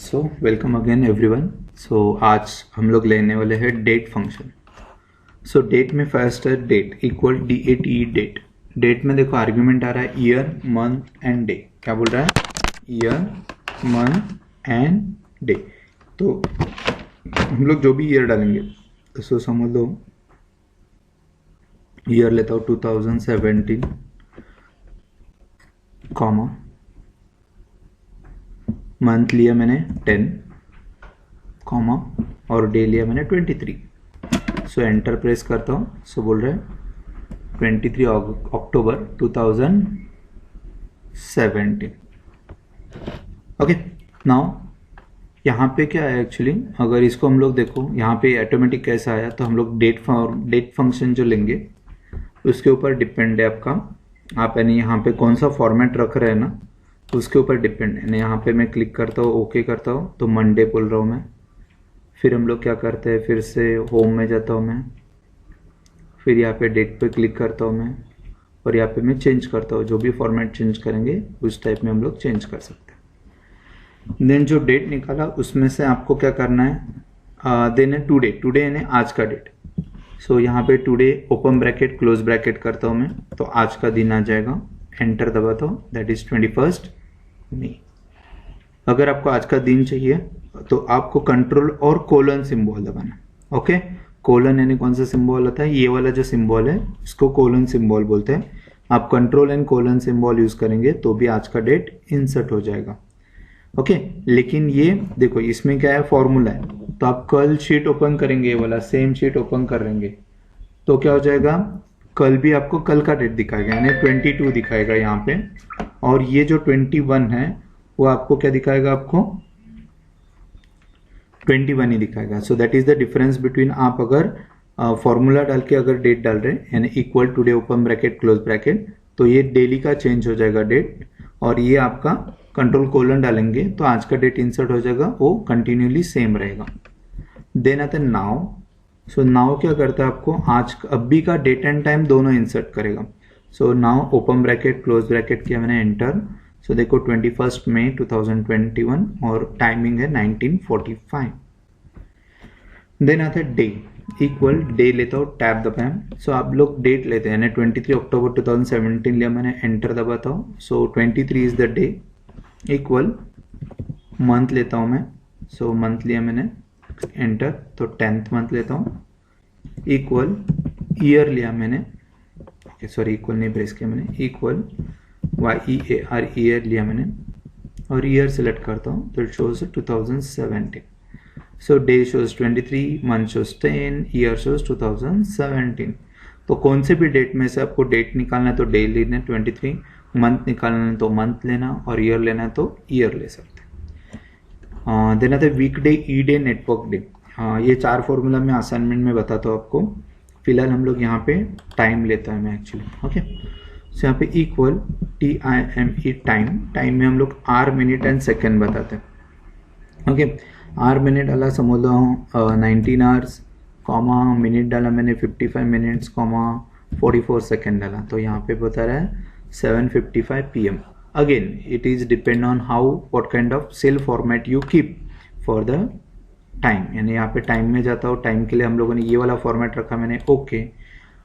सो welcome again everyone. So आज हम लोग लेने वाले हैं डेट फंक्शन। सो डेट में फर्स्ट है date equal DATE date. Date में देखो आर्ग्यूमेंट आ रहा है ईयर मंथ एंड डे। क्या बोल रहा है? Year month and day. तो हम लोग जो भी ईयर डालेंगे तो सो समझ लो ईयर लेता हूँ 2017 कॉमा मंथ लिया मैंने 10 कॉमा और डे लिया मैंने 23। सो एंटर प्रेस करता हूँ। सो बोल रहे हैं 23 अक्टूबर 2017। ओके, नाउ यहाँ पे क्या है एक्चुअली, अगर इसको हम लोग देखो यहाँ पे ऑटोमेटिक कैसा आया, तो हम लोग डेट फंक्शन जो लेंगे उसके ऊपर डिपेंड है आपका। आप यानी यहाँ पे कौन सा फॉर्मेट रख रहे हैं ना उसके ऊपर डिपेंड है। यहाँ पे मैं क्लिक करता हूँ, ओके करता हूँ तो मंडे बोल रहा हूँ मैं। फिर हम लोग क्या करते हैं, फिर से होम में जाता हूँ मैं, फिर यहाँ पे डेट पे क्लिक करता हूँ मैं और यहाँ पे मैं चेंज करता हूँ। जो भी फॉर्मेट चेंज करेंगे उस टाइप में हम लोग चेंज कर सकते हैं। देन जो डेट निकाला उसमें से आपको क्या करना है, देन है टुडे। टुडे यानी आज का डेट। सो यहाँ पे today open bracket close bracket करता हूँ मैं, तो आज का दिन आ जाएगा। एंटर दबाता हूँ, दैट इज 21 मई। अगर आपको आज का दिन चाहिए तो आपको कंट्रोल और कोलन सिंबल दबाना। ओके, कोलन यानी कौन सा सिंबल होता है, ये वाला जो सिंबल है इसको कोलन सिंबल बोलते हैं। आप control and colon symbol use करेंगे तो भी आज का डेट इंसर्ट हो जाएगा। ओके, लेकिन ये देखो इसमें क्या है, फॉर्मूला है। तो आप कल शीट ओपन करेंगे, ये वाला सेम शीट ओपन करेंगे तो क्या हो जाएगा, कल भी आपको कल का डेट दिखाएगा यानी 22 दिखाएगा यहाँ पे, और ये जो 21 है वो आपको क्या दिखाएगा, आपको 21 ही दिखाएगा। So that is the difference between, आप अगर फॉर्मूला डाल के अगर डेट डाल रहे हैं यानी equal today open bracket close bracket, तो ये डेली का चेंज हो जाएगा डेट, और ये आपका कंट्रोल कोलन डालेंगे तो आज का डेट इंसर्ट हो जाएगा, वो कंटिन्यूली सेम रहेगा। देन आता है नाउ। सो नाउ क्या करता है, आपको आज अभी का डेट एंड टाइम दोनों इंसर्ट करेगा। So now open bracket close bracket किया मैंने, एंटर। सो देखो 21 मई 2021 और टाइमिंग है 1945। देन आता है डे इक्वल, डे लेता हूँ टैब दबाया। सो आप लोग डेट लेते हैं, 23 अक्टूबर 2017 लिया मैंने, एंटर दबाता हूँ। सो 23 is the day equal month लेता हूँ मैं। सो मंथ लिया मैंने, एंटर। तो 10th मंथ लेता हूँ इक्वल ईयर लिया मैंने, ओके सॉरी इक्वल नहीं प्रेस किया मैंने, इक्वल YEAR ईयर लिया मैंने और ईयर सेलेक्ट करता हूँ तो it shows 2017। So day shows 23, month shows 10, year shows 2017। तो कौन से भी डेट में से आपको डेट निकालना है तो डे लेना है 23, मंथ निकालना है तो मंथ लेना, और ईयर लेना है तो ईयर ले सकते हैं। देन आता है week day, E day, network day. ये 4 फॉर्मूला मैं असाइनमेंट में बताता हूँ आपको। फिलहाल हम लोग यहाँ पे टाइम लेता है मैं एक्चुअली। ओके, सो यहाँ पे इक्वल TIME टाइम। टाइम में हम लोग आर मिनट एंड सेकेंड बताते हैं। ओके, आर मिनट डाला समझ लो 19 आवर्स कॉमा, मिनट डाला मैंने 55 मिनट्स कॉमा 44 सेकेंड डाला, तो यहाँ पे बता रहा है 7:55 PM। Again it is depend on how what kind of cell format you keep for the time. यानी यहाँ पे टाइम में जाता हूँ, टाइम के लिए हम लोगों ने ये वाला फॉर्मेट रखा मैंने, ओके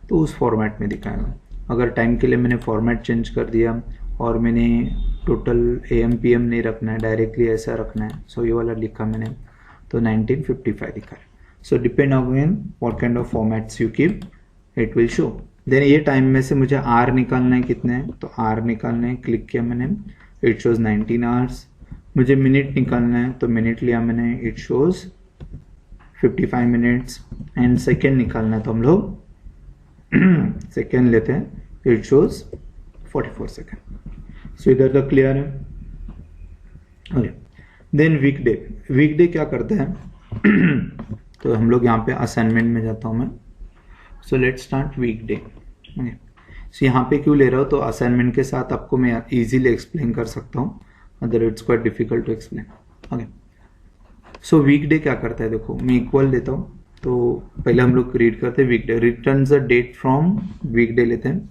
तो उस फॉर्मेट में दिखाएगा। अगर टाइम के लिए मैंने फॉर्मेट चेंज कर दिया और मैंने टोटल AM PM नहीं रखना है, डायरेक्टली ऐसा रखना है, सो ये वाला लिखा मैंने तो 1955 दिखा है। So depend again what kind of formats you keep it will show. Then ये टाइम में से मुझे आर निकालना है, कितने हैं तो आर निकालना है, क्लिक किया मैंने, इट शोज 19 आवर्स। मुझे मिनट निकालना है तो मिनट लिया मैंने, it shows 55 minutes. And second निकालना है तो हम लोग सेकेंड लेते हैं, इट शोज 44 सेकेंड। सो इधर तक क्लियर है। ओके, देन वीकडे। वीकडे क्या करते हैं तो हम लोग यहाँ पे असाइनमेंट में जाता हूँ मैं। सो लेट्स स्टार्ट वीकडे। सो यहाँ पे क्यों ले रहा हूँ, तो असाइनमेंट के साथ आपको मैं इजीली एक्सप्लेन कर सकता हूँ, other it's quite difficult to explain. Okay, so weekday क्या करता है, देखो मैं इक्वल लेता हूँ तो पहले हम लोग रीड करते हैं weekday. Return the date from, weekday लेते हैं,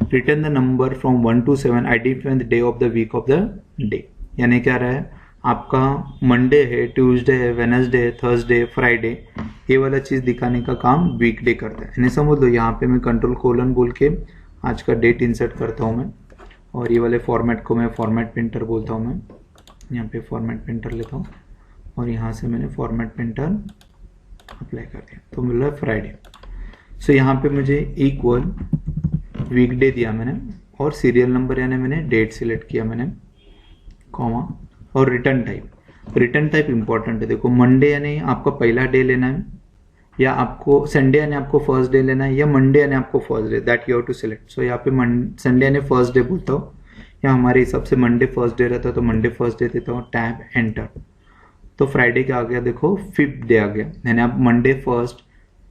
return the number from 1 to 7, identify the day of the week of the day. यानी क्या रहा है, आपका मंडे है, ट्यूसडे है, वेनसडे है, थर्सडे, फ्राइडे, ये वाला चीज़ दिखाने का काम वीकडे करता है। यानी समझ लो यहाँ पे मैं कंट्रोल कोलन बोल के आज का डेट इंसर्ट करता हूँ मैं, और ये वाले फॉर्मेट को मैं फॉर्मेट प्रिंटर बोलता हूँ। मैं यहाँ पे फॉर्मेट प्रिंटर लेता हूँ और यहाँ से मैंने फॉर्मेट प्रिंटर अप्लाई कर दिया तो मिल रहा है फ्राइडे। सो यहाँ पे मुझे इक्वल वीकडे दिया मैंने और सीरियल नंबर यानी मैंने डेट सिलेक्ट किया मैंने, कॉमा, और return type. Return type important है। देखो मंडे यानी आपका पहला डे लेना है, या आपको संडे यानी आपको फर्स्ट डे लेना है, या मंडे यानी आपको first day, that you have to select. So यहाँ पे संडे यानी फर्स्ट डे बोलता हूँ, या हमारे हिसाब से मंडे फर्स्ट डे रहता है तो मंडे फर्स्ट डे देता हूँ, टैब एंटर। तो फ्राइडे क्या आ गया, देखो 5th डे आ गया। यानी आप Monday first,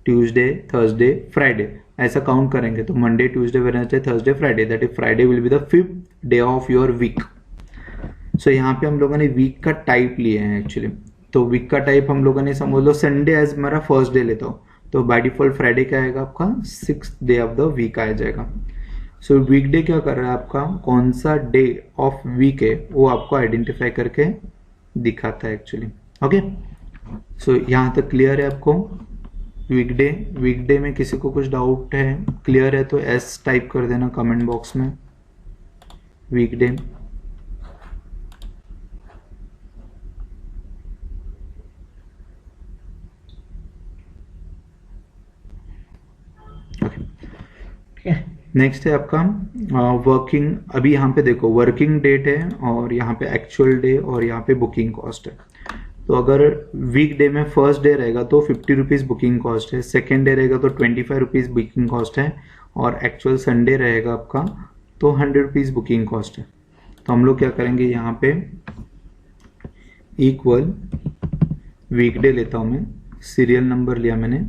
Tuesday, Thursday, Friday ऐसा काउंट करेंगे तो Monday, Tuesday, Wednesday, Thursday, Friday, that is Friday will be the 5th day of your week. So यहाँ पे हम लोगों ने वीक का टाइप लिए हैं एक्चुअली। तो वीक का टाइप हम लोगों ने समझ लो संडे एज मेरा फर्स्ट डे लेता हूँ, तो बाय डिफॉल्ट फ्राइडे क्या आएगा आपका 6th day of the week आ जाएगा। सो वीकडे क्या कर रहा है आपका, कौन सा डे ऑफ वीक है वो आपको आइडेंटिफाई करके दिखाता है एक्चुअली। ओके, सो यहाँ तक क्लियर है आपको। वीकडे में किसी को कुछ डाउट है, क्लियर है तो एस टाइप कर देना कमेंट बॉक्स में, वीकडे। नेक्स्ट है आपका वर्किंग। अभी यहाँ पे देखो वर्किंग डेट है और यहाँ पे एक्चुअल डे और यहाँ पे बुकिंग कॉस्ट है। तो अगर वीक डे में फर्स्ट डे रहेगा तो 50 रुपीज़ बुकिंग कॉस्ट है, सेकेंड डे रहेगा तो 25 रुपीज़ बुकिंग कॉस्ट है, और एक्चुअल संडे रहेगा आपका तो 100 रुपीज़ बुकिंग कॉस्ट है। तो हम लोग क्या करेंगे, यहाँ पे इक्वल वीकडे लेता हूँ मैं, सीरियल नंबर लिया मैंने,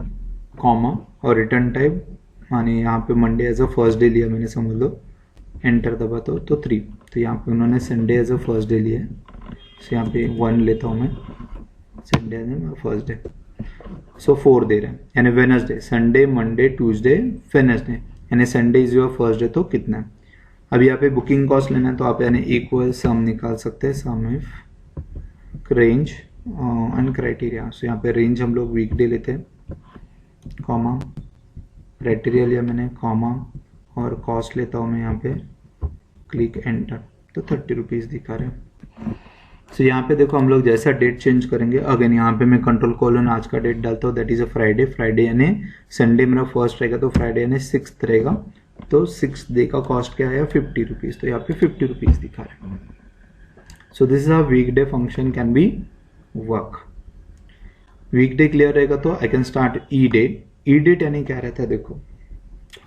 कॉमा, और रिटर्न टाइप माने यहाँ पे Monday as a first day लिया मैंने, समझ लो, एंटर दबा तो 3। तो यहाँ पे उन्होंने Sunday as a first day लिया है, सो यहाँ पे 1 लेता हूँ मैं, Sunday as a first day. So 4 दे रहे हैं, यानी Wednesday, Sunday, Monday, Tuesday, Wednesday, यानी Sunday is your first day. तो कितना है अभी यहाँ पे बुकिंग कॉस्ट लेना है, तो आप यानी इक्वल सम निकाल सकते हैं, सम इफ रेंज एंड क्राइटेरिया। सो यहाँ पे रेंज हम लोग वीकडे लेते हैं, कॉमा, क्राइटेरिया लिया मैंने, कॉमा, और कॉस्ट लेता हूँ मैं यहाँ पे, क्लिक एंटर, तो 30 रुपीज़ दिखा रहे हैं। सो यहाँ पे देखो हम लोग जैसा डेट चेंज करेंगे, अगेन यहाँ पे मैं कंट्रोल कोलन आज का डेट डालता हूँ, that is a Friday. Friday यानी संडे मेरा फर्स्ट रहेगा तो फ्राइडे यानी 6th रहेगा, तो 6th डे का कॉस्ट क्या है 50 रुपीज़, तो यहाँ पे 50 रुपीज़ दिखा रहे हैं। So this is a weekday function can be work. Weekday clear रहेगा तो I can start E date. E date यानी क्या रहता है देखो,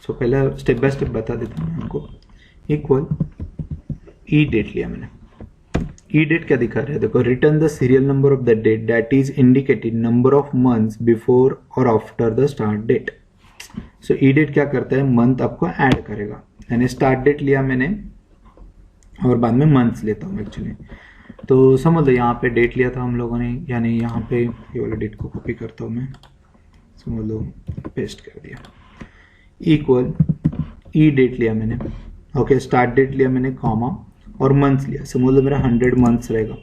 सो पहले स्टेप बाय स्टेप बता देता हूँ आपको। इक्वल ई डेट लिया मैंने, ई डेट क्या दिखा रहा है देखो, return the serial number of the date that is indicated number of months before और after the start date. So E date क्या करता है, मंथ आपको ऐड करेगा, यानी स्टार्ट डेट लिया मैंने और बाद में मंथ्स लेता हूँ एक्चुअली। तो समझ लो यहाँ पे डेट लिया था हम लोगों ने, यानी यहाँ पे ये वाला डेट को कॉपी करता हूँ मैं, समझ लो पेस्ट कर दिया, इक्वल ई डेट लिया मैंने, ओके, स्टार्ट डेट लिया मैंने, कॉमा, और मंथ्स लिया, समझ लो मेरा 100 मंथ्स रहेगा।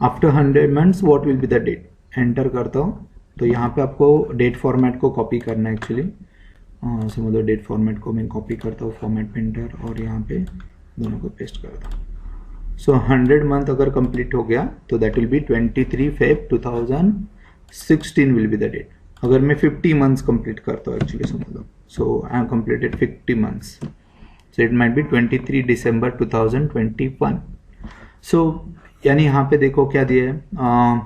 After 100 months what will be the date, enter करता हूँ। तो यहाँ पे आपको डेट फॉर्मेट को कॉपी करना है एक्चुअली, समझ लो डेट फॉर्मेट को मैं कॉपी करता हूँ फॉर्मेट प्रिंटर, और यहाँ पे दोनों को पेस्ट करता हूँ। सो 100 मंथ अगर कंप्लीट हो गया तो that will be 23 Feb 2016 will be the date. अगर मैं 50 मंथ्स कंप्लीट करता हूँ एक्चुअली, समझ लो, so I have completed 50 months, so it might be 23 December 2021। So यानी यहाँ पे देखो क्या दिया है,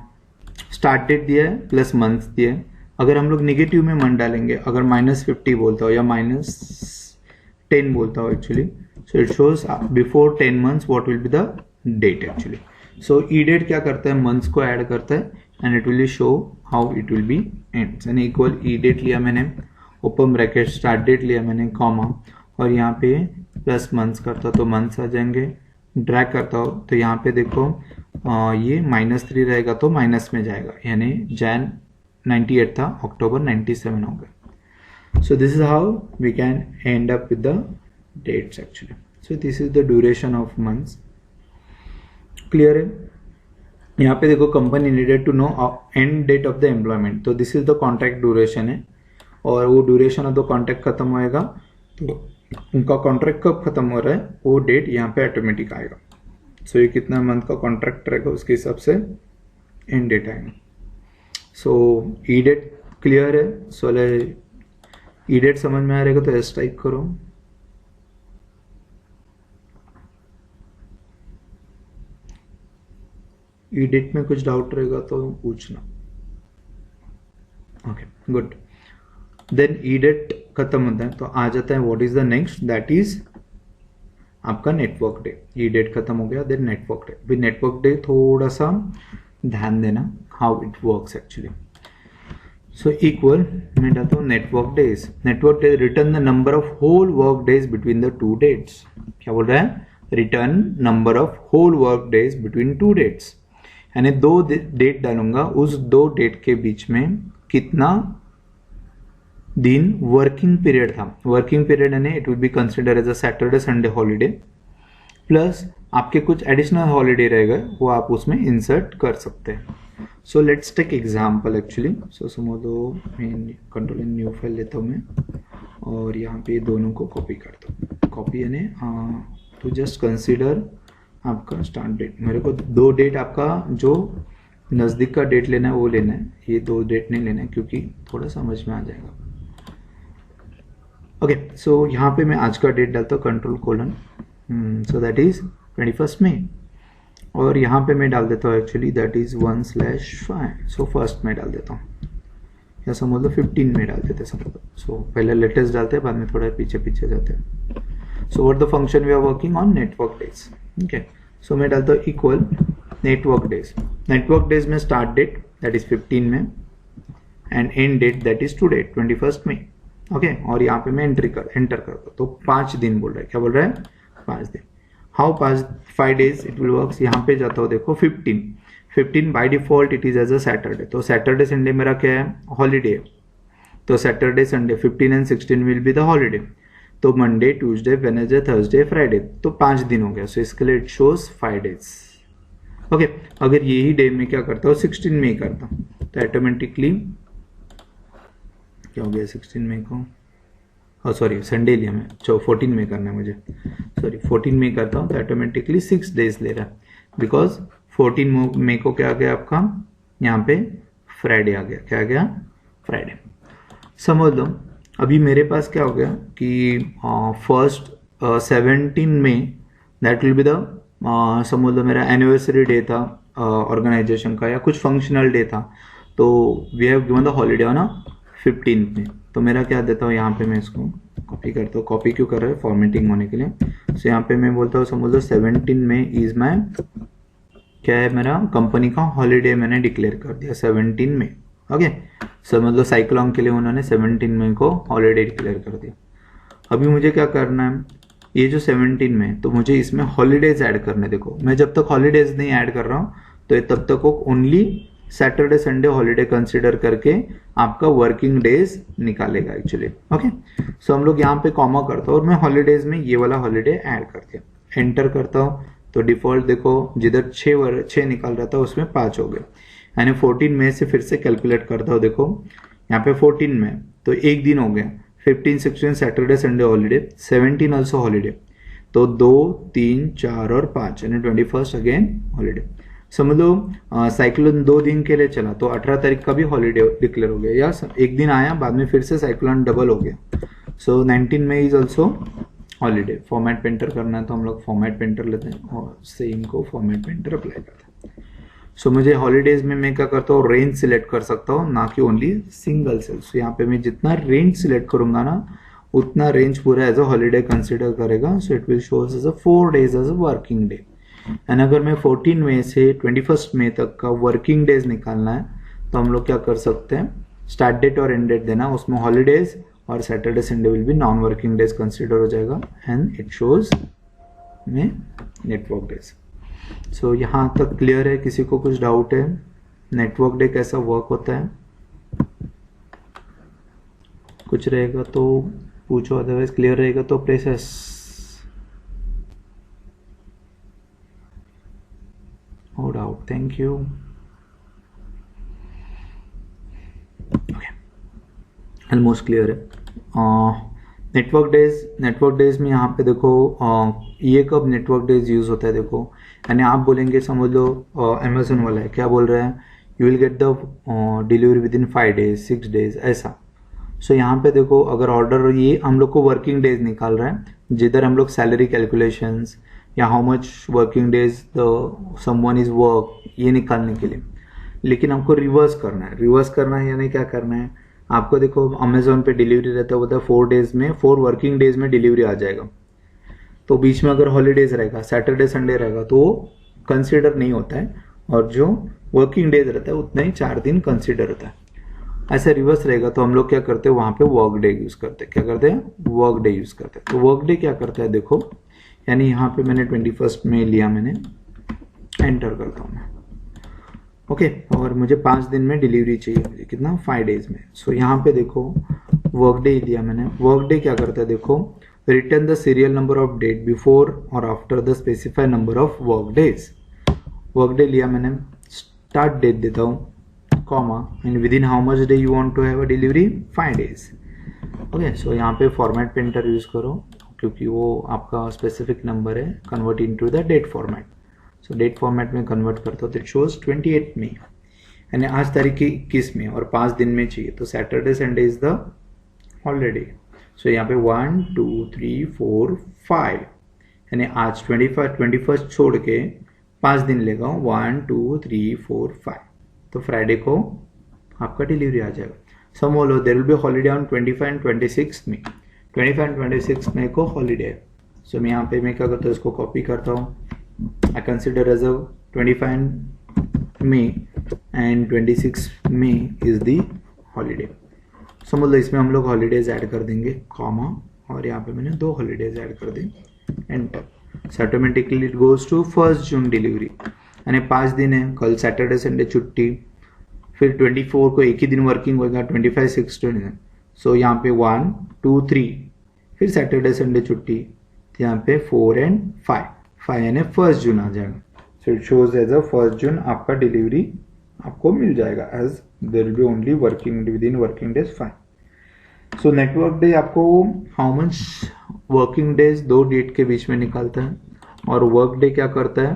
स्टार्ट डेट दिया है प्लस मंथ्स दिया है। अगर हम लोग निगेटिव में मंथ डालेंगे, अगर -50 बोलता हो या -10 बोलता हो actually, so it shows before 10 months what will be the date actually. So E date क्या करता है, मंथ्स को ऐड करता है and it will show how it will be ends, यानी इक्वल ई डेट लिया मैंने, ओपन ब्रैकेट, स्टार्ट डेट लिया मैंने, कॉमा, और यहाँ पे प्लस मंथ्स करता तो मंथ्स आ जाएंगे, ड्रैग करता हो तो यहाँ पे देखो ये -3 रहेगा तो माइनस में जाएगा, यानी जैन 98 था, अक्टूबर 97 हो गया। So this is how we can end up with the dates actually. So this is the duration of months. Clear है? यहाँ पे देखो company needed to know end date of the employment, तो this is the contract duration है, और वो duration of the contract खत्म होएगा, तो उनका कॉन्ट्रैक्ट कब खत्म हो रहा है वो डेट यहाँ पे ऑटोमेटिक आएगा। सो ये कितना मंथ का कॉन्ट्रैक्ट रहेगा उसके हिसाब से एंड डेट आएगा। सो ई डेट क्लियर है। सो ई डेट समझ में आ रहेगा तो एस टाइप करो। ई डेट में कुछ डाउट रहेगा तो पूछना। Okay good. Then E date खत्म होता है तो आ जाता है what is the next, that is आपका नेटवर्क डे। ई डेट खत्म हो गया, then network day. With network day थोड़ा सा ध्यान देना how it works actually. So equal मैं डालता हूँ network days. Network day return the number of whole work days between the two dates. क्या बोल रहा है? Return number of whole work days between two dates, यानी दो डेट डालूंगा, उस दो डेट के बीच में कितना दिन वर्किंग पीरियड था। वर्किंग पीरियड यानी it will be consider as a Saturday Sunday holiday, plus आपके कुछ एडिशनल हॉलीडे रहेगा वो आप उसमें इंसर्ट कर सकते हैं। So let's take example actually. So समझ लो मैं कंट्रोल एंड न्यू फाइल लेता हूँ मैं, और यहाँ पे दोनों को कॉपी करता हूँ। कॉपी यानी टू जस्ट कंसिडर आपका स्टार्ट डेट। मेरे को दो डेट आपका जो नज़दीक का डेट लेना है वो लेना है, ये दो डेट नहीं लेना है क्योंकि थोड़ा समझ में आ जाएगा। ओके सो यहाँ पे मैं आज का डेट डालता हूँ control colon, so that is 21 मई, और यहाँ पे मैं डाल देता हूँ actually that is 1/5। So first में डाल देता हूँ, या समझ लो 15 में डाल देते समझ लो। सो पहले लेटेस्ट डालते हैं, बाद में थोड़ा पीछे पीछे जाते हैं। So what the function we are working on network days. Okay so मैं डालता हूँ equal network days. Network days में स्टार्ट डेट दैट इज 15 में and end date that is today 21 May. Okay और यहाँ पे मैं एंटर करता हूँ तो 5 दिन बोल रहा है। क्या बोल रहा है? 5 दिन। How 5 days it will work. यहाँ पे जाता हूँ देखो 15 by default it is as a Saturday, तो सैटरडे संडे मेरा क्या है? हॉलीडे। तो Saturday Sunday 15 and 16 will be the holiday. तो Monday Tuesday Wednesday Thursday Friday, तो 5 दिन हो गया। सो इसके लिए इट शोज 5 डेज। ओके अगर यही डे में क्या करता हूँ 16 में ही करता हूँ तो ऑटोमेटिकली क्या हो गया 16 मई को, सॉरी संडे लिया मैं, 14 में करना है मुझे, सॉरी 14 में करता हूँ तो ऑटोमेटिकली 6 डेज ले रहा है, बिकॉज 14 मई को क्या आ गया आपका यहाँ पे फ्राइडे आ गया। क्या आ गया? फ्राइडे। समझ लो अभी मेरे पास क्या हो गया कि फर्स्ट 17 में दैट विल बी द समझ लो मेरा एनिवर्सरी डे था ऑर्गेनाइजेशन का या कुछ फंक्शनल डे था, तो we have given the holiday on 15 में। तो मेरा क्या देता हूँ यहाँ पे मैं इसको कॉपी करता हूँ। कॉपी क्यों कर रहा है? फॉर्मेटिंग होने के लिए। सो यहाँ पे मैं बोलता हूँ समझ लो 17 में इज माई क्या है मेरा कंपनी का हॉलीडे मैंने डिक्लेयर कर दिया 17 में। ओके समझ लो साइक्लोन के लिए उन्होंने 17 मई को हॉलीडे डिक्लेयर कर दिया। अभी मुझे क्या करना है, ये जो 17 में तो मुझे इसमें हॉलीडेज ऐड करने। देखो मैं जब तक हॉलीडेज नहीं ऐड कर रहा हूँ तो ये तब तक वो only Saturday Sunday holiday consider करके आपका वर्किंग डेज निकालेगा एक्चुअली। ओके सो हम लोग यहाँ पे कॉमा करता हूँ और मैं हॉलीडेज में ये वाला हॉलीडे ऐड कर दिया, एंटर करता हूँ तो डिफॉल्ट देखो जिधर 6 निकाल रहा था उसमें 5 हो गए, यानी 14 में से फिर से कैलकुलेट करता हूँ। देखो यहाँ पे 14 में तो एक दिन हो गया, 15 16 Saturday Sunday holiday, 17 also holiday, तो 2 3 4 और 5 यानी 21 अगेन हॉलीडे। समझ लो साइक्लोन 2 दिन के लिए चला तो 18 तारीख का भी हॉलीडे डिक्लेयर हो गया, या एक दिन आया बाद में फिर से साइक्लोन डबल हो गया। So 19 May is also holiday. Format painter करना है तो हम लोग फॉर्मेट पेंटर लेते हैं और सेम को फॉर्मेट पेंटर अप्लाई करते हैं। सो मुझे हॉलीडेज में मैं क्या करता हूँ रेंज सिलेक्ट कर सकता हूँ, ना कि ओनली सिंगल सेल। सो यहाँ पे मैं जितना रेंज सिलेक्ट करूंगा ना उतना रेंज पूरा एज अ हॉलीडे कंसिडर करेगा। So it will shows as a 4 days as a working day. And अगर मैं 14 मई से 21 मई तक का वर्किंग डेज निकालना है तो हम लोग क्या कर सकते हैं, स्टार्ट डेट और एंड डेट देना, उसमें हॉलीडेज और Saturday Sunday will be non working days consider हो जाएगा एंड इट शोज में नेटवर्क डेज। सो यहाँ तक क्लियर है? किसी को कुछ डाउट है? नेटवर्क डे कैसा वर्क होता है? कुछ रहेगा तो पूछो, अदरवाइज क्लियर रहेगा तो प्रेस एस। और out, thank you. Almost clear है। नेटवर्क डेज में यहाँ पे देखो ये कब नेटवर्क डेज यूज होता है देखो, यानी आप बोलेंगे समझ लो अमेजोन वाला है, क्या बोल रहे हैं, you will get the delivery with in 5 days 6 days ऐसा। सो यहाँ पे देखो अगर ऑर्डर, ये हम लोग को वर्किंग डेज निकाल रहा है, जिधर हम लोग सैलरी कैलकुलेशंस या how much working days the someone is work ये निकालने के लिए, लेकिन हमको रिवर्स करना है यानी क्या करना है, आपको देखो अमेजोन पे डिलीवरी रहता है वो 4 days में 4 वर्किंग डेज में डिलीवरी आ जाएगा। तो बीच में अगर हॉलीडेज रहेगा, सैटरडे संडे रहेगा तो वो कंसिडर नहीं होता है, और जो वर्किंग डेज रहता है उतना ही 4 दिन कंसिडर होता है। ऐसा रिवर्स रहेगा तो हम लोग क्या करते हैं, वहां पे वर्क डे यूज करते हैं। क्या करते हैं, वर्क डे यूज करते हैं। तो वर्क डे क्या करता है देखो, यानी यहाँ पे मैंने 21 में लिया, मैंने एंटर करता हूँ मैं, ओके, और मुझे 5 दिन में डिलीवरी चाहिए, मुझे कितना 5 days में। सो यहाँ पे देखो वर्क डे दिया मैंने। वर्क डे क्या करता है देखो, return the serial number of date before और after the specified number of work days. Work day लिया मैंने, स्टार्ट डेट देता हूँ comma, and within how much day you want to have a delivery 5 days, okay. So यहाँ पे format पे enter use करो क्योंकि वो आपका स्पेसिफिक नंबर है, convert into the date format. So date format में कन्वर्ट करता हूँ तो इट शोज 28 मई, यानी आज तारीख की 21 में और 5 दिन में चाहिए, तो Saturday Sunday is the holiday. So यहाँ पे 1 2 3 4 5, यानी आज 21 छोड़ के 5 दिन लेगा, 1 2 3 4 5, तो फ्राइडे को आपका डिलीवरी आ जाएगा। समझ लो there will be holiday on 25 and 26 में, 25 एंड 26 मई को हॉलीडे है। सो मैं यहाँ पे मैं क्या करता हूँ, इसको कॉपी करता हूँ, I consider as a 25 May and 26 May is the holiday। समझ लो इसमें हम लोग हॉलीडेज ऐड कर देंगे कॉमा, और यहाँ पे मैंने 2 हॉलीडेज ऐड कर दी, enter. So automatically it goes to 1 June delivery, यानी 5 दिन है, कल सैटरडे संडे छुट्टी, फिर 24 को एक ही दिन वर्किंग होगा, 25 6 20। सो यहाँ पे 1 2 3, फिर सैटरडे संडे छुट्टी, तो यहाँ पे 4 and 5 यानी 1 जून आ जाएगा। So it shows as a 1 June आपका डिलीवरी आपको मिल जाएगा, as there will be only working within working days 5। So network day आपको how much working days 2 date के बीच में निकालता है, और वर्क डे क्या करता है,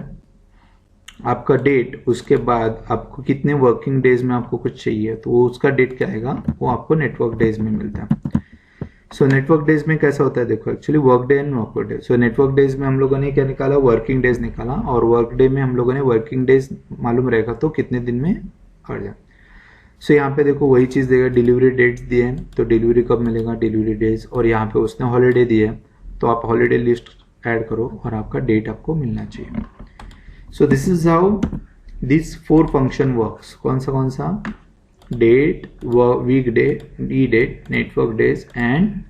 आपका डेट उसके बाद आपको कितने वर्किंग डेज में आपको कुछ चाहिए तो वो उसका डेट क्या आएगा, वो आपको नेटवर्क डेज में मिलता है। सो नेटवर्क डेज में कैसा होता है देखो, actually work day and work day. So network days में हम लोगों ने क्या निकाला, वर्किंग डेज निकाला, और वर्क डे में हम लोगों ने वर्किंग डेज मालूम रहेगा तो कितने दिन में आ जाए। सो यहाँ पे देखो वही चीज देगा, डिलीवरी डेट्स दिए हैं तो डिलीवरी कब मिलेगा, डिलीवरी डेज, और यहाँ पे उसने हॉलीडे दिए तो आप हॉलीडे लिस्ट ऐड करो और आपका डेट आपको मिलना चाहिए। So this is how this 4 function works. कौन सा date, week day, E date, network days and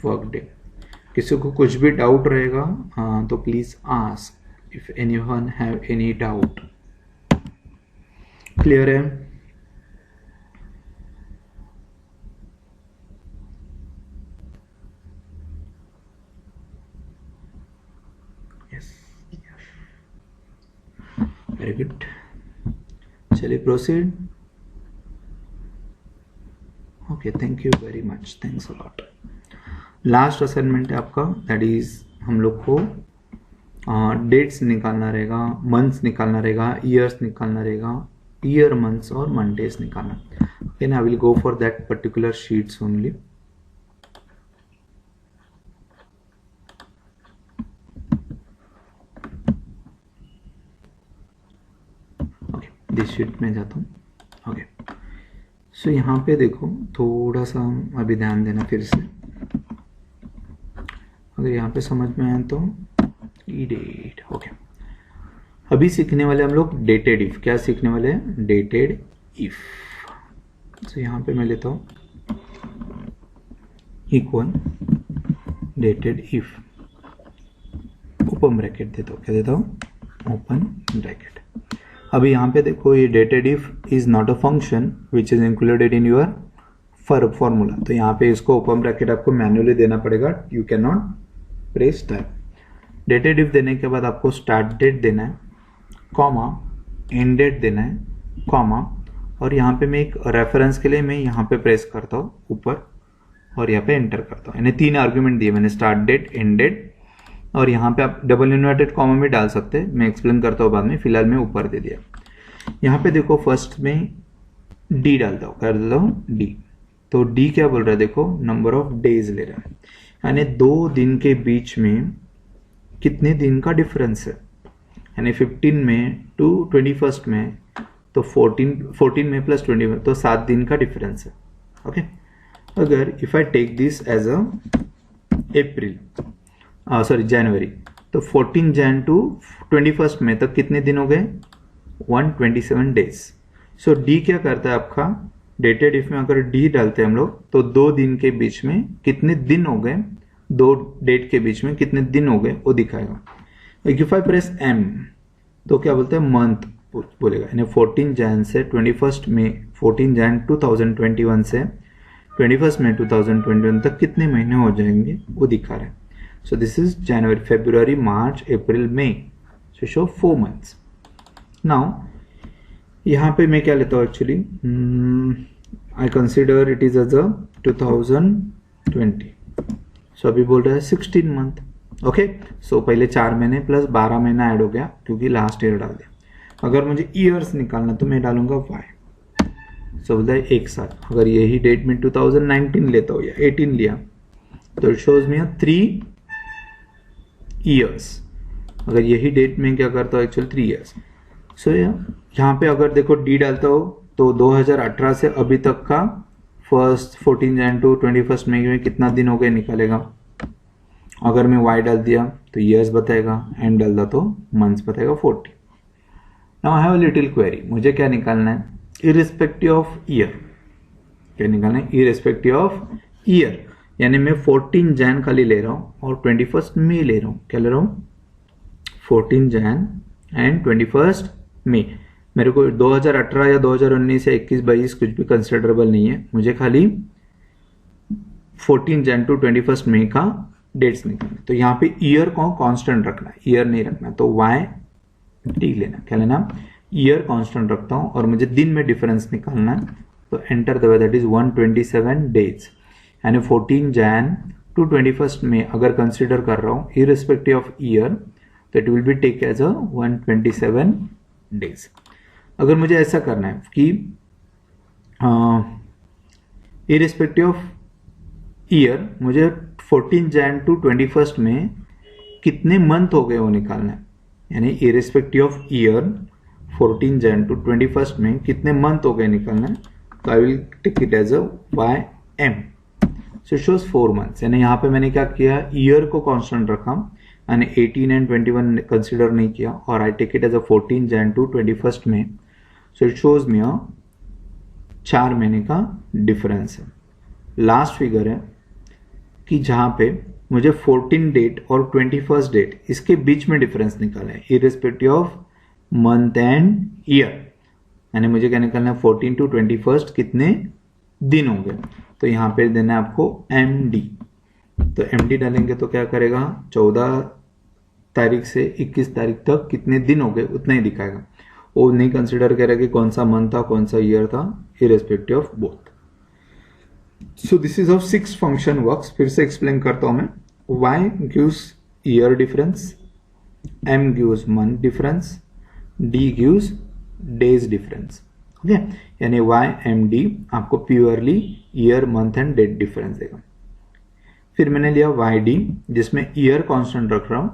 work day. किसी को कुछ भी डाउट रहेगा तो please ask if anyone have any doubt. Clear है? Yes, very good. चलिए proceed. Okay, thank you very much, thanks a lot. Last assignment है आपका, दैट इज हम लोग को डेट्स निकालना रहेगा, मंथ्स निकालना रहेगा, ईयर्स निकालना रहेगा, ईयर, मंथ्स और मंडेज निकालना। Okay, I will go for that particular sheets only. Okay, this sheet में जाता हूँ। ओके, सो यहाँ पे देखो थोड़ा सा अभी ध्यान देना फिर से, अगर यहाँ पे समझ में आए तो ई डेट। ओके, अभी सीखने वाले हम लोग डेटेड इफ। क्या सीखने वाले हैं? Dated if. तो यहाँ पे मैं लेता हूँ equal dated if, open bracket देता हूँ, क्या देता हूँ? Open bracket. अभी यहाँ पे देखो ये dated if is not a function which is included in your formula, तो यहाँ पे इसको ओपन ब्रैकेट आपको मैन्युअली देना पड़ेगा, you can not press type. Dated if देने के बाद आपको स्टार्ट डेट देना है, कॉमा, एंड डेट देना है, कॉमा, और यहाँ पे मैं एक रेफरेंस के लिए मैं यहाँ पे प्रेस करता हूँ ऊपर और यहाँ पे एंटर करता हूँ। यानी 3 आर्ग्यूमेंट दिए मैंने, स्टार्ट डेट, एंड डेट, और यहाँ पे आप डबल इन्वर्टेड कॉमा भी डाल सकते हैं, मैं एक्सप्लेन करता हूँ बाद में, फिलहाल मैं ऊपर दे दिया। यहाँ पे देखो फर्स्ट में डी डालता हूँ, कर देता हूँ डी। तो डी क्या बोल रहा है, देखो नंबर ऑफ डेज ले रहा है, यानी 2 दिन के बीच में कितने दिन का डिफरेंस है, यानी 15 में टू 21 में, तो 14 में प्लस 20 में, तो 7 दिन का डिफरेंस है। ओके, अगर if I take this as a January, तो 14 जैन टू 21 में तक कितने दिन हो गए, 127 डेज। सो डी क्या करता है आपका, डेटेड इफ में अगर डी डालते हैं हम लोग, तो 2 दिन के बीच में कितने दिन हो गए, 2 डेट के बीच में कितने दिन हो गए वो दिखाएगा। इफ आई प्रेस एम, तो क्या बोलते हैं, मंथ बोलेगा, यानी 14 जैन से 21 में, 14 जैन 2021 से 21 में 2021 तक कितने महीने हो जाएंगे वो दिखा रहा है। So this is January, February, March, April, May, so show 4 months. Now यहाँ पे मैं क्या लेता हूँ, actually I consider it is as a 2020। So अभी बोल रहा है 16 मंथ। ओके, सो पहले 4 महीने प्लस 12 महीना ऐड हो गया क्योंकि लास्ट ईयर डाल दिया। अगर मुझे ईयर्स निकालना तो मैं डालूंगा y। सो बोलता है एक साल, अगर यही डेट में 2019 लेता हूँ या 18 लिया, तो इट शोज मी 3 ईयर्स। अगर यही डेट में क्या करता हूँ, एक्चुअल 3 ईयर्स। सो यहाँ पे अगर देखो डी डालता हो तो 2018 से अभी तक का फर्स्ट 14 जैन टू 21 मई में कितना दिन हो गए निकालेगा। अगर मैं y डाल दिया तो ईयर्स बताएगा, एंड डाल दिया तो मंथ्स बताएगा 40। Now I have a little query, मुझे क्या निकालना है, इरिस्पेक्टिव ऑफ ईयर। क्या निकालना है, इरिस्पेक्टिव ऑफ ईयर, यानी मैं 14 जैन खाली ले रहा हूँ और 21 मई ले रहा हूँ। क्या ले रहा हूँ, 14 जैन एंड 21 मई। मेरे को 2018 या 2019 या 21, 22 कुछ भी कंसिडरेबल नहीं है, मुझे खाली 14 जैन टू 21 मई का डेट्स निकालना। तो यहाँ पे ईयर को कांस्टेंट रखना है, ईयर नहीं रखना, तो y टी लेना। क्या लेना, ईयर कांस्टेंट रखता हूँ और मुझे दिन में डिफरेंस निकालना है, तो एंटर दबा, दैट इज 127 डेज। यानी 14 जैन टू 21 में अगर कंसिडर कर रहा हूँ इररिस्पेक्टिव ऑफ ईयर, तो it will be take as a 127 days. अगर मुझे ऐसा करना है कि इररिस्पेक्टिव ऑफ ईयर मुझे 14 जैन टू 21 में कितने मंथ हो गए वो निकालना है, यानी irrespective of year 14 Jan to 21 में कितने मंथ हो गए निकालना है, तो I will take it as a YM। So shows 4 months, यानी यहाँ पे मैंने क्या किया, ईयर को कांस्टेंट रखा, यानी 18 एंड 21 कंसिडर नहीं किया, और I take it as a 14 Jan to 21 में। सो इट शोज मी 4 महीने का डिफरेंस है। लास्ट फिगर है कि जहां पे मुझे 14 डेट और 21 डेट इसके बीच में डिफरेंस निकालना है, irrespective of month and year. यानी मुझे क्या निकालना है, 14 टू 21 कितने दिन होंगे, तो यहाँ पे देना है आपको MD। तो MD डालेंगे तो क्या करेगा, 14 तारीख से 21 तारीख तक कितने दिन हो गए उतना ही दिखाएगा, वो नहीं कंसिडर करेगा कि कौन सा मंथ था कौन सा ईयर था, irrespective of both. So this is how 6 function works. फिर से एक्सप्लेन करता हूं मैं। y gives year difference, m gives month difference, d gives days difference। Okay, यानी y m d आपको purely year, month and date difference देगा। फिर मैंने लिया y d जिसमें ईयर कांस्टेंट रख रहा हूं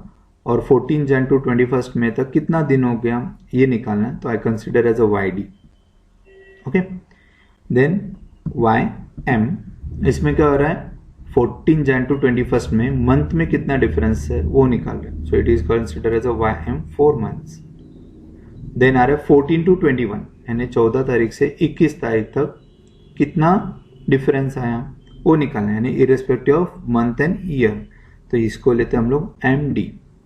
और 14 जैन टू 21 में तक कितना दिन हो गया ये निकालना है, तो I consider as a y d। Okay, then y m, इसमें क्या हो रहा है, 14 जैन टू 21 में मंथ में कितना डिफरेंस है वो निकाल रहे हैं, so it is consider as a YM 4 मंथ्स। देन आ रहा है 14 टू 21, यानी 14 तारीख से 21 तारीख तक कितना डिफरेंस आया वो निकालना है, यानी irrespective of month and year. तो इसको लेते हैं हम लोग MD,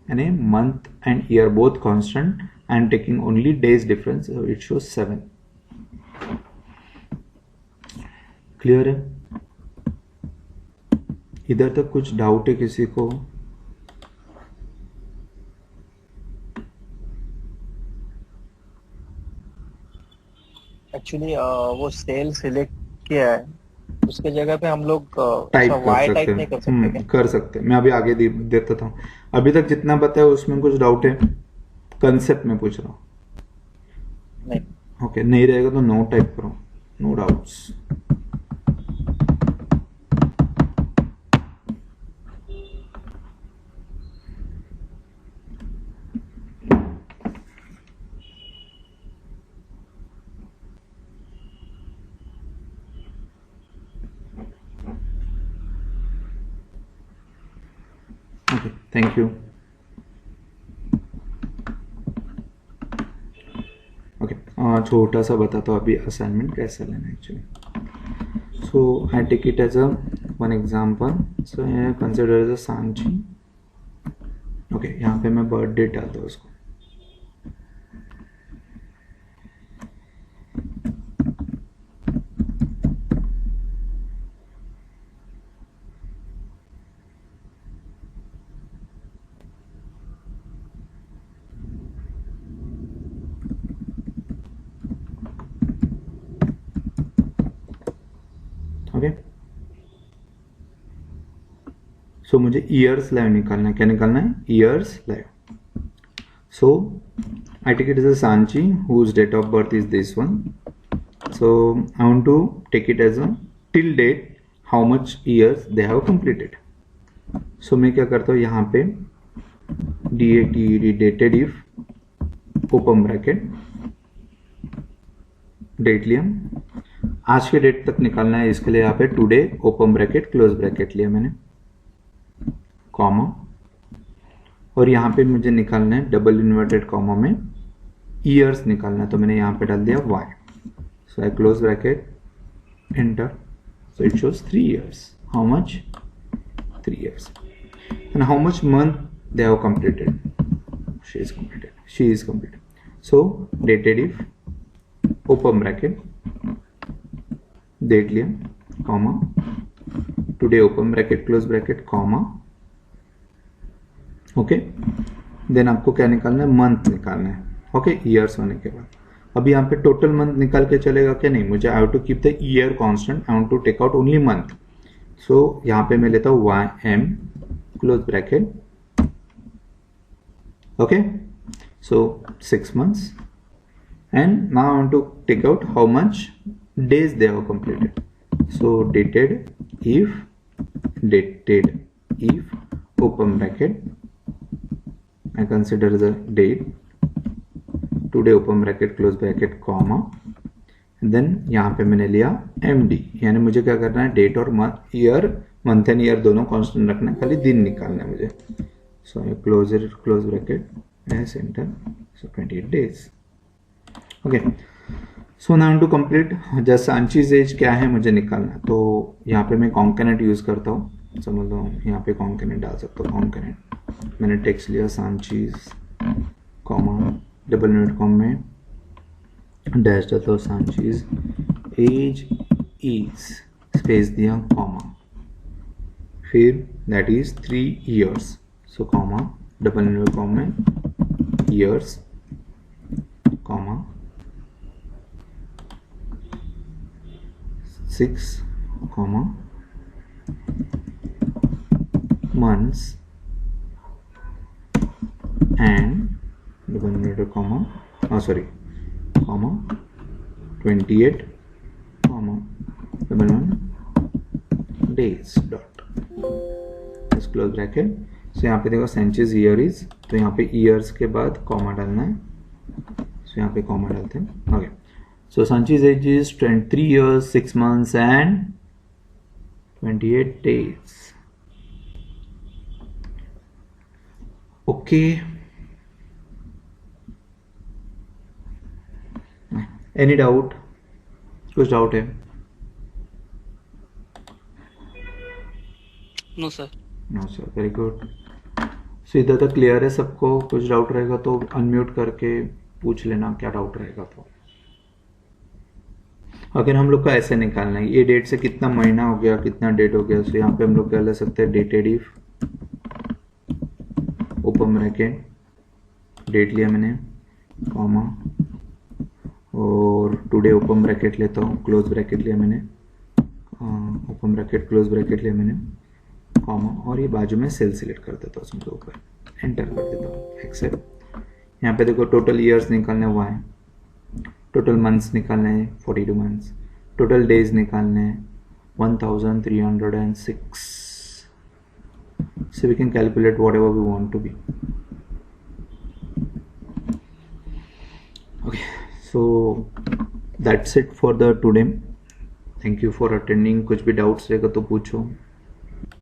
यानी month and year both constant and taking only days difference, it shows 7। Clear है? इधर तक कुछ डाउट है किसी को? एक्चुअली वो सेल सिलेक्ट किया है, उसके जगह पे हम लोग ऐसा टाइप कर वाई सकते टाइप हैं। नहीं कर सकते क्या? कर सकते हैं। मैं अभी आगे देता था। अभी तक जितना बताया उसमें कुछ डाउट है? कंसेप्ट में पूछ रहा हूँ। नहीं। ओके, नहीं रहेगा तो नो टाइप करो। No doubts. Okay, thank you. Okay, छोटा सा बताता हूँ अभी असाइनमेंट कैसे लेना है actually. So I take it as a one example. So consider as a Sanchi. Okay, यहाँ पे मैं बर्थ डेट डालता हूँ उसको। ओके, सो मुझे ईयर्स लाइव निकालना है। क्या निकालना है? Years live. So I take it as a Sanchi whose date of birth is this one. So I want to take it as a till date how much years they have completed. So मैं क्या करता हूँ यहाँ पे dated if open bracket date लिया, आज के date तक निकालना है। इसके लिए यहाँ पे today open bracket close bracket लिया मैंने, कॉमा, और यहाँ पे मुझे निकालना है डबल इन्वर्टेड कॉमा में ईयर्स निकालना है, तो मैंने यहाँ पे डाल दिया y. So I close bracket, enter. So it shows 3 years. How much? 3 years. And how much month they have completed? She is completed. She is completed. So dated if open bracket date लिया, comma, today open bracket close bracket comma. Okay, then आपको क्या निकालना है? Month निकालना है। Okay, years होने के बाद अभी यहाँ पे टोटल मंथ निकाल के चलेगा क्या? नहीं, मुझे I have to keep the year constant. I want to take out only month. So यहाँ पे मैं लेता हूँ Y M close bracket. Okay, so 6 months and now I want to take out how much days they have completed. So dated if open bracket, I consider the date, today open bracket close bracket comma, then यहाँ पे मैंने लिया MD, यानी मुझे क्या करना है? Date और ईयर, मंथ एंड ईयर दोनों कांस्टेंट रखना है, खाली दिन निकालना है मुझे। So close bracket S enter. So 28 days. Okay, so now to complete just सांचीज एज क्या है मुझे निकालना है। तो यहाँ पे मैं कॉन्केनेट यूज करता हूँ, समझ लो यहाँ पे कॉन्केनेट डाल सकता हूँ। कॉन्केनेट मैंने टेक्स्ट लिया Sanchi's comma double inverted comma में डैश डालता हूँ सांचीज एज इज स्पेस दिया कॉमा, फिर that is 3 years. So comma double inverted comma में years comma 6 comma months and double inverted comma comma 28 comma double 1 days dot just close bracket. सो यहाँ पे देखो centuries year is, तो यहाँ पे years के बाद कॉमा डालना है। सो यहाँ पे कॉमा डालते हैं। Okay, so Sanchi's age is 23 years, 6 months and 28 days. Okay. Any doubt? कुछ डाउट है? No sir. No sir, very good. So इधर तक क्लियर है सबको? कुछ डाउट रहेगा तो अनम्यूट करके पूछ लेना क्या डाउट रहेगा। तो अगर हम लोग को ऐसे निकालना है ये डेट से कितना महीना हो गया, कितना डेट हो गया, तो यहाँ पे हम लोग क्या ले सकते हैं? Dated if open bracket date लिया मैंने कॉमा और टुडे ओपन ब्रैकेट लेता हूँ, क्लोज ब्रैकेट लिया मैंने, ओपन ब्रैकेट क्लोज ब्रैकेट लिया मैंने, कॉमा, और ये बाजू में सेल सिलेक्ट कर देता हूँ उसके ऊपर, एंटर कर देता हूँ, एक्सेप्ट। यहाँ पे देखो टोटल ईयर्स निकालने हुआ है, टोटल मंथ्स निकालने हैं 42 मंथ्स, टोटल डेज निकालने हैं 1306. So we can calculate whatever we want to be. Okay, so that's it for the today. Thank you for attending. कुछ भी डाउट्स रहेगा तो पूछो.